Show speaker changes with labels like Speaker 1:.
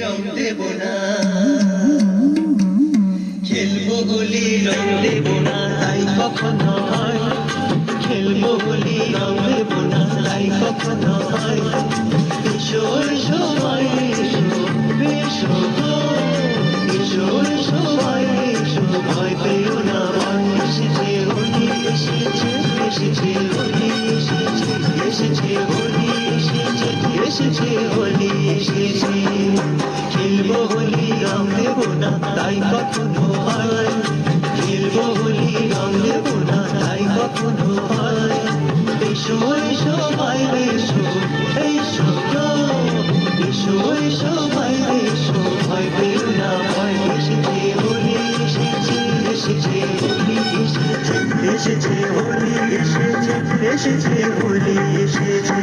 Speaker 1: রং দেব না, খেলবো হোলি রং দেব না, তাই কখনো হয়। খেলবো হোলি রং দেব না, তাই কখনো হয়। এসো এসো ভাই এসো, এসো গো, এসো এসো ভাই এসো, ভয় পেও না ভাই। এসেছে হোলি এসেছে, এসেছে হোলি এসেছে, এসেছে হোলি এসেছে, এসেছে হোলি এসেছে। খেলবো হোলি রং দেব না, তাই কখনো হয়। খেলবো হোলি রং দেব না, তাই কখনো হয়। এসো এসো ভাই এসো, এসো গো, এসো এসো ভাই এসো, ভয় পেও না ভাই। এসেছে হোলি এসেছে, এসেছে হোলি এসেছে, এসেছে হোলি এসেছে, এসেছে হোলি এসেছে।